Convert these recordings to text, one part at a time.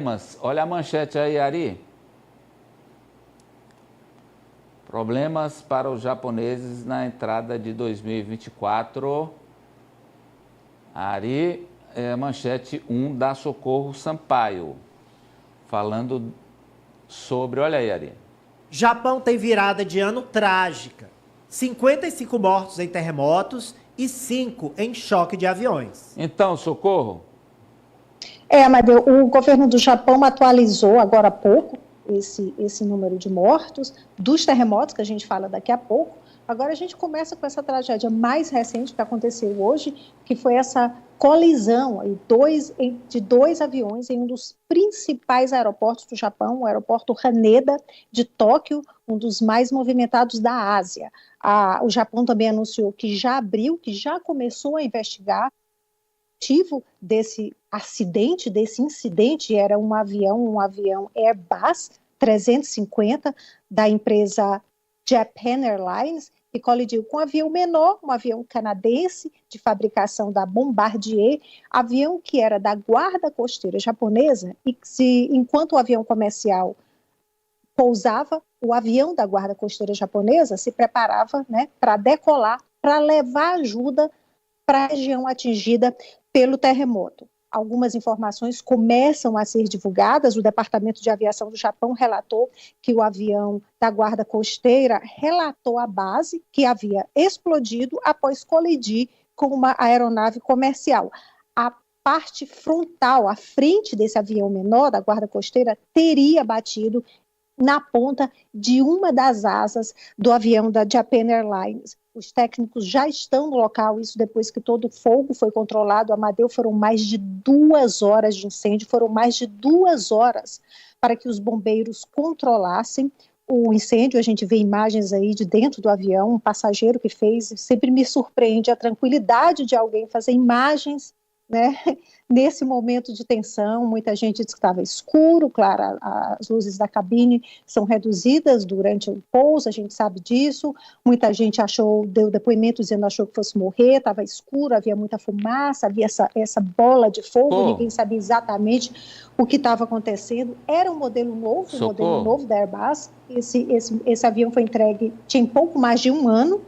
Mas olha a manchete aí, Ari. Problemas para os japoneses na entrada de 2024. Ari, manchete 1 da Socorro Sampaio. Falando sobre... Olha aí, Ari. Japão tem virada de ano trágica. 55 mortos em terremotos e 5 em choque de aviões. Então, Socorro. Amadeu, o governo do Japão atualizou agora há pouco esse número de mortos dos terremotos, que a gente fala daqui a pouco. Agora a gente começa com essa tragédia mais recente que aconteceu hoje, que foi essa colisão de dois aviões em um dos principais aeroportos do Japão, o aeroporto Haneda de Tóquio, um dos mais movimentados da Ásia. O Japão também anunciou que já começou a investigar o motivo desse acidente, desse incidente. Era um avião Airbus 350 da empresa Japan Airlines, que colidiu com um avião menor, um avião canadense de fabricação da Bombardier, avião que era da Guarda Costeira japonesa, e enquanto o avião comercial pousava, o avião da Guarda Costeira japonesa se preparava, para decolar, para levar ajuda para a região atingida pelo terremoto. Algumas informações começam a ser divulgadas. O Departamento de Aviação do Japão relatou que o avião da Guarda Costeira relatou à base que havia explodido após colidir com uma aeronave comercial. A parte frontal, a frente desse avião menor da Guarda Costeira, teria batido na ponta de uma das asas do avião da Japan Airlines. Os técnicos já estão no local, isso depois que todo o fogo foi controlado. Amadeu, foram mais de 2 horas de incêndio, foram mais de 2 horas para que os bombeiros controlassem o incêndio. A gente vê imagens aí de dentro do avião, um passageiro que fez, sempre me surpreende a tranquilidade de alguém fazer imagens, nesse momento de tensão. Muita gente disse que estava escuro, claro, as luzes da cabine são reduzidas durante o pouso, a gente sabe disso. Muita gente deu depoimento dizendo que achou que fosse morrer, estava escuro, havia muita fumaça, havia essa bola de fogo, ninguém sabia exatamente o que estava acontecendo. Era um modelo novo da Airbus. Esse avião foi entregue tinha pouco mais de 1 ano.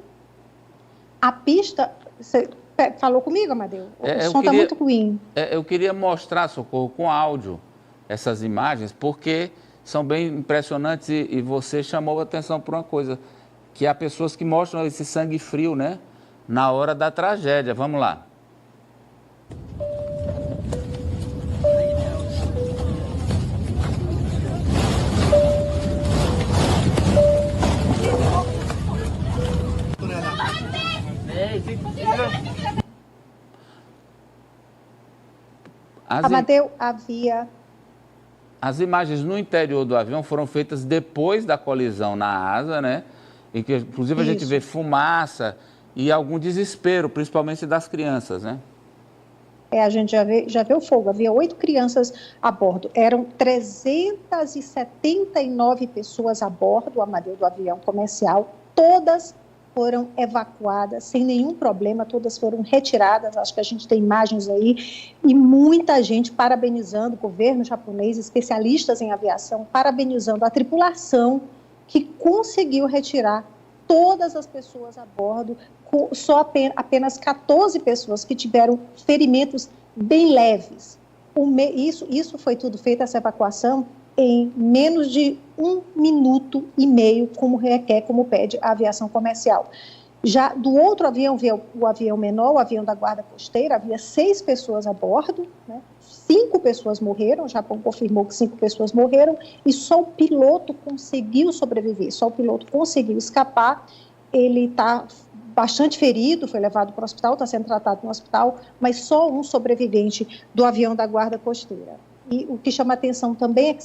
A pista... Falou comigo, Amadeu? O som está muito ruim. Eu queria mostrar, Socorro, com áudio, essas imagens, porque são bem impressionantes e você chamou a atenção por uma coisa, que há pessoas que mostram esse sangue frio, na hora da tragédia. Vamos lá. Amadeu, havia... As imagens no interior do avião foram feitas depois da colisão na asa, E que, inclusive, a gente vê fumaça e algum desespero, principalmente das crianças, A gente já vê o fogo. Havia 8 crianças a bordo. Eram 379 pessoas a bordo, Amadeu, do avião comercial. Todas foram evacuadas sem nenhum problema, todas foram retiradas. Acho que a gente tem imagens aí, e muita gente parabenizando o governo japonês, especialistas em aviação, parabenizando a tripulação que conseguiu retirar todas as pessoas a bordo, só apenas 14 pessoas que tiveram ferimentos bem leves. Isso foi tudo feito, essa evacuação, em menos de 1 minuto e meio, como pede a aviação comercial. Já do outro avião, o avião menor, o avião da Guarda Costeira, havia 6 pessoas a bordo, 5 pessoas morreram. O Japão confirmou que 5 pessoas morreram e só o piloto conseguiu sobreviver, só o piloto conseguiu escapar. Ele está bastante ferido, foi levado para o hospital, está sendo tratado no hospital, mas só um sobrevivente do avião da Guarda Costeira. E o que chama atenção também é que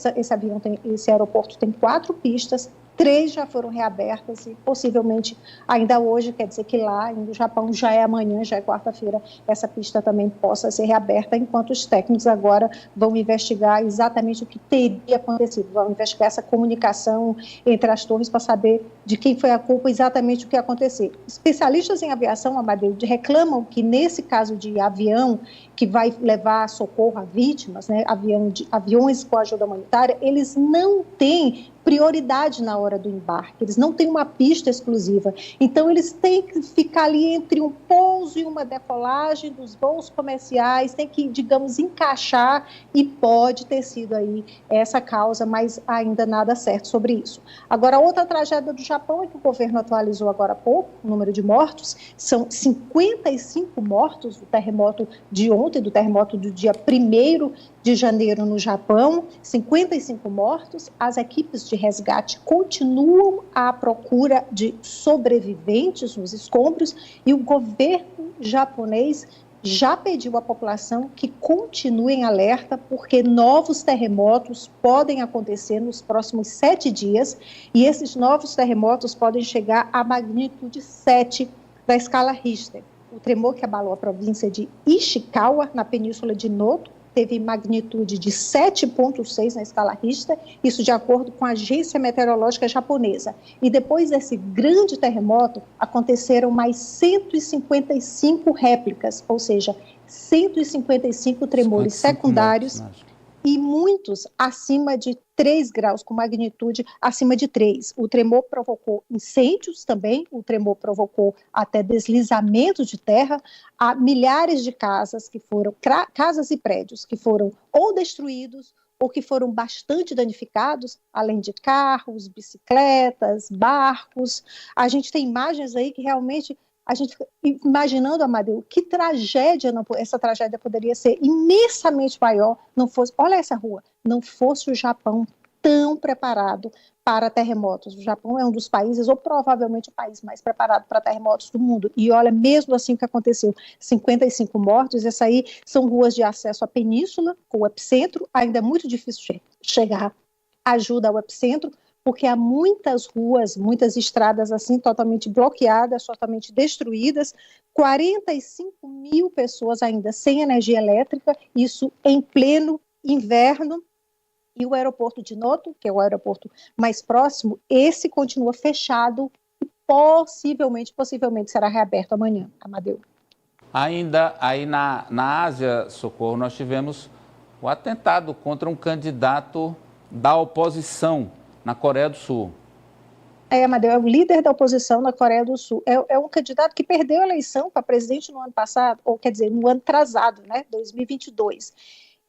esse aeroporto tem 4 pistas, 3 já foram reabertas e possivelmente ainda hoje, quer dizer que lá no Japão já é amanhã, já é quarta-feira, essa pista também possa ser reaberta, enquanto os técnicos agora vão investigar exatamente o que teria acontecido, vão investigar essa comunicação entre as torres para saber de quem foi a culpa, exatamente o que aconteceu. Especialistas em aviação, Amadeu, reclamam que nesse caso de avião que vai levar socorro a vítimas, né, aviões com ajuda humanitária, eles não têm prioridade na hora do embarque, eles não têm uma pista exclusiva. Então, eles têm que ficar ali entre um pouso e uma decolagem dos voos comerciais, tem que, digamos, encaixar, e pode ter sido aí essa causa, mas ainda nada certo sobre isso. Agora, outra tragédia do Japão é que o governo atualizou agora há pouco, o número de mortos, são 55 mortos do terremoto de ontem, do terremoto do dia 1º de janeiro no Japão, 55 mortos. As equipes de resgate continuam à procura de sobreviventes nos escombros e o governo japonês já pediu à população que continue em alerta, porque novos terremotos podem acontecer nos próximos 7 dias, e esses novos terremotos podem chegar à magnitude 7 da escala Richter. O tremor que abalou a província de Ishikawa, na península de Noto, teve magnitude de 7,6 na escala Richter, isso de acordo com a agência meteorológica japonesa. E depois desse grande terremoto, aconteceram mais 155 réplicas, ou seja, 155 tremores secundários, e muitos acima de 3 graus, com magnitude acima de 3. O tremor provocou incêndios também, o tremor provocou até deslizamento de terra. Há milhares de casas que foram, casas e prédios que foram ou destruídos ou que foram bastante danificados, além de carros, bicicletas, barcos. A gente tem imagens aí que realmente a gente fica imaginando, Amadeu, que tragédia, essa tragédia poderia ser imensamente maior, não fosse, olha essa rua, não fosse o Japão tão preparado para terremotos. O Japão é um dos países, ou provavelmente o país mais preparado para terremotos do mundo. E olha, mesmo assim o que aconteceu, 55 mortos, essas aí são ruas de acesso à península, com o epicentro, ainda é muito difícil chegar ajuda ao epicentro, porque há muitas ruas, muitas estradas assim totalmente bloqueadas, totalmente destruídas, 45 mil pessoas ainda sem energia elétrica, isso em pleno inverno, e o aeroporto de Noto, que é o aeroporto mais próximo, esse continua fechado e possivelmente será reaberto amanhã, Amadeu. Ainda aí na Ásia, Socorro, nós tivemos o atentado contra um candidato da oposição na Coreia do Sul. Amadeu, é o líder da oposição na Coreia do Sul. É um candidato que perdeu a eleição para presidente no ano passado, ou quer dizer, no ano atrasado, né, 2022.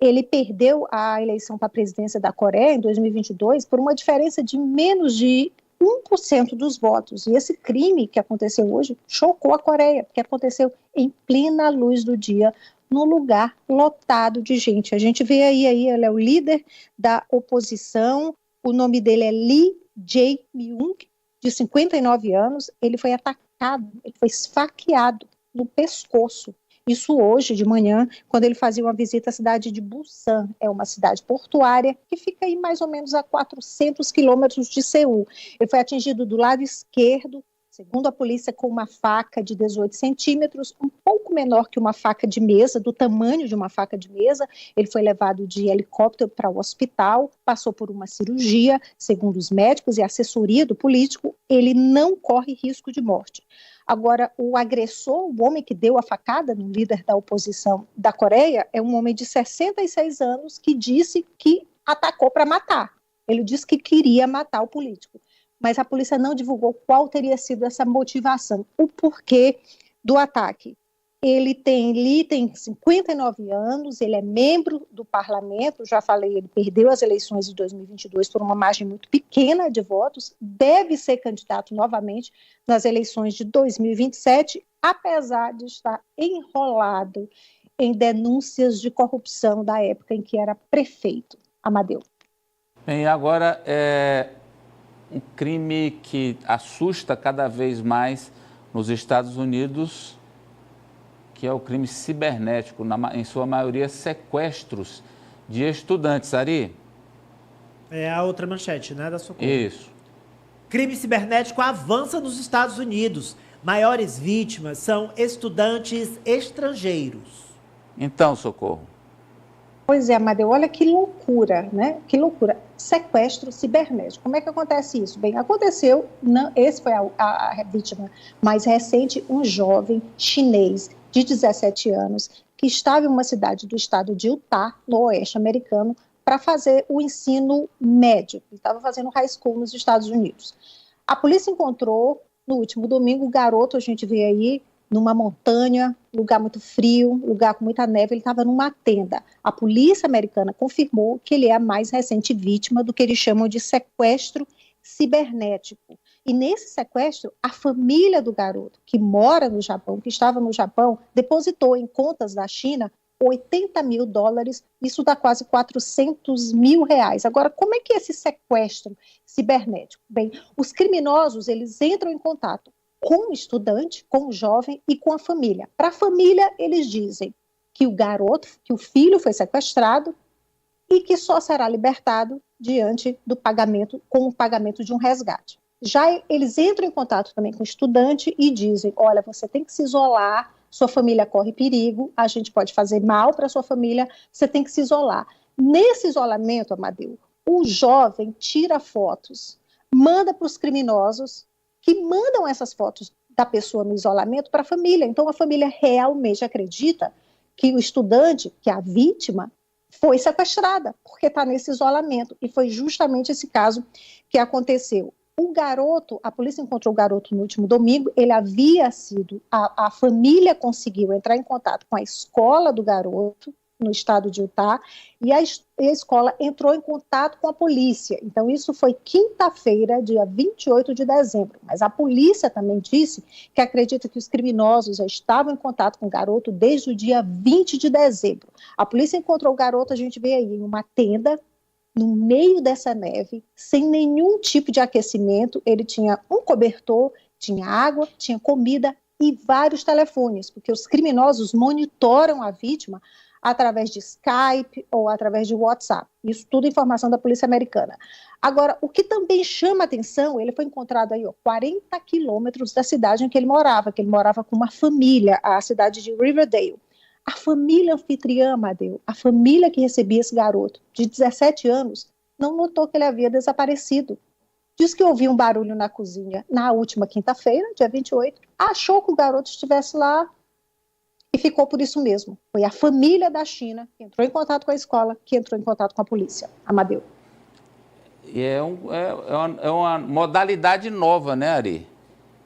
Ele perdeu a eleição para a presidência da Coreia em 2022 por uma diferença de menos de 1% dos votos. E esse crime que aconteceu hoje chocou a Coreia, porque aconteceu em plena luz do dia, num lugar lotado de gente. A gente vê aí ele é o líder da oposição. O nome dele é Lee Jae-myung, de 59 anos. Ele foi atacado, ele foi esfaqueado no pescoço. Isso hoje de manhã, quando ele fazia uma visita à cidade de Busan. É uma cidade portuária que fica aí mais ou menos a 400 quilômetros de Seul. Ele foi atingido do lado esquerdo, segundo a polícia, com uma faca de 18 centímetros, um pouco menor que uma faca de mesa, do tamanho de uma faca de mesa. Ele foi levado de helicóptero para o hospital, passou por uma cirurgia, segundo os médicos e a assessoria do político, ele não corre risco de morte. Agora, o agressor, o homem que deu a facada no líder da oposição da Coreia, é um homem de 66 anos que disse que atacou para matar. Ele disse que queria matar o político. Mas a polícia não divulgou qual teria sido essa motivação, o porquê do ataque. Ele tem 59 anos, ele é membro do parlamento, já falei, ele perdeu as eleições de 2022 por uma margem muito pequena de votos, deve ser candidato novamente nas eleições de 2027, apesar de estar enrolado em denúncias de corrupção da época em que era prefeito. Amadeu. Bem, agora um crime que assusta cada vez mais nos Estados Unidos, que é o crime cibernético, em sua maioria sequestros de estudantes. Ari? É a outra manchete, né, da Socorro. Isso. Crime cibernético avança nos Estados Unidos. Maiores vítimas são estudantes estrangeiros. Então, Socorro. Pois é, Amadeu, olha que loucura, né? Que loucura. Sequestro cibernético. Como é que acontece isso? Bem, aconteceu, esse foi a vítima mais recente, um jovem chinês de 17 anos, que estava em uma cidade do estado de Utah, no oeste americano, para fazer o ensino médio. Ele estava fazendo high school nos Estados Unidos. A polícia encontrou, no último domingo, o garoto, a gente vê aí, numa montanha, lugar muito frio, lugar com muita neve, ele estava numa tenda. A polícia americana confirmou que ele é a mais recente vítima do que eles chamam de sequestro cibernético. E nesse sequestro, a família do garoto, que mora no Japão, que estava no Japão, depositou em contas da China $80 mil, isso dá quase R$400 mil. Agora, como é que é esse sequestro cibernético? Bem, os criminosos, eles entram em contato com o estudante, com o jovem e com a família. Para a família, eles dizem que o garoto, que o filho foi sequestrado e que só será libertado diante do pagamento, com o pagamento de um resgate. Já eles entram em contato também com o estudante e dizem, olha, você tem que se isolar, sua família corre perigo, a gente pode fazer mal para sua família, você tem que se isolar. Nesse isolamento, Amadeu, o jovem tira fotos, manda para os criminosos, que mandam essas fotos da pessoa no isolamento para a família. Então, a família realmente acredita que o estudante, que é a vítima, foi sequestrada, porque está nesse isolamento. E foi justamente esse caso que aconteceu. O garoto, a polícia encontrou o garoto no último domingo, ele havia sido, a família conseguiu entrar em contato com a escola do garoto, no estado de Utah, e a escola entrou em contato com a polícia. Então, isso foi quinta-feira, dia 28 de dezembro. Mas a polícia também disse que acredita que os criminosos já estavam em contato com o garoto desde o dia 20 de dezembro. A polícia encontrou o garoto, a gente vê aí, em uma tenda, no meio dessa neve, sem nenhum tipo de aquecimento. Ele tinha um cobertor, tinha água, tinha comida e vários telefones, porque os criminosos monitoram a vítima através de Skype ou através de WhatsApp. Isso tudo informação da polícia americana. Agora, o que também chama atenção, ele foi encontrado aí, 40 quilômetros da cidade em que ele morava com uma família, a cidade de Riverdale. A família anfitriã, Amadeu, a família que recebia esse garoto, de 17 anos, não notou que ele havia desaparecido. Diz que ouviu um barulho na cozinha na última quinta-feira, dia 28, achou que o garoto estivesse lá e ficou por isso mesmo. Foi a família da China que entrou em contato com a escola, que entrou em contato com a polícia. Amadeu. E é uma modalidade nova, né, Ari?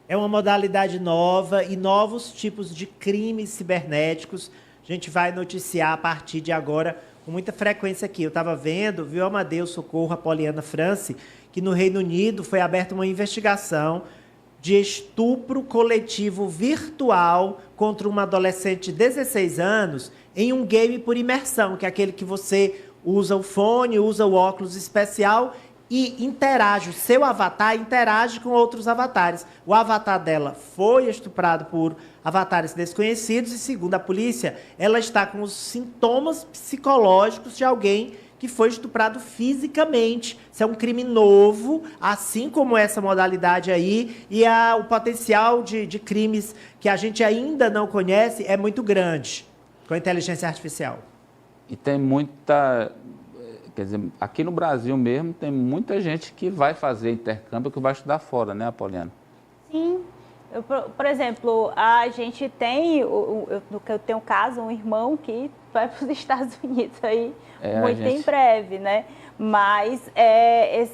É uma modalidade nova e novos tipos de crimes cibernéticos. A gente vai noticiar a partir de agora com muita frequência aqui. Eu estava vendo, viu, Amadeu, Socorro, Apoliana France, que no Reino Unido foi aberta uma investigação de estupro coletivo virtual contra uma adolescente de 16 anos em um game por imersão, que é aquele que você usa o fone, usa o óculos especial e interage, o seu avatar interage com outros avatares. O avatar dela foi estuprado por avatares desconhecidos e, segundo a polícia, ela está com os sintomas psicológicos de alguém que foi estuprado fisicamente. Isso é um crime novo, assim como essa modalidade aí, e o potencial de crimes que a gente ainda não conhece é muito grande com a inteligência artificial. E tem muita... Quer dizer, aqui no Brasil mesmo tem muita gente que vai fazer intercâmbio, que vai estudar fora, né, Apoliana? Sim. Por exemplo, a gente tem, eu tenho um caso, um irmão que vai para os Estados Unidos aí muito em breve, né? Mas é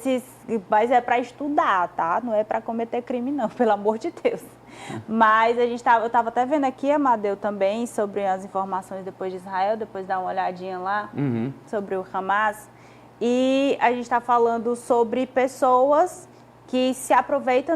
para estudar, tá? Não é para cometer crime, não, pelo amor de Deus. Mas eu estava até vendo aqui, Amadeu, também, sobre as informações depois de Israel, depois dá uma olhadinha lá, sobre o Hamas. E a gente está falando sobre pessoas que se aproveitam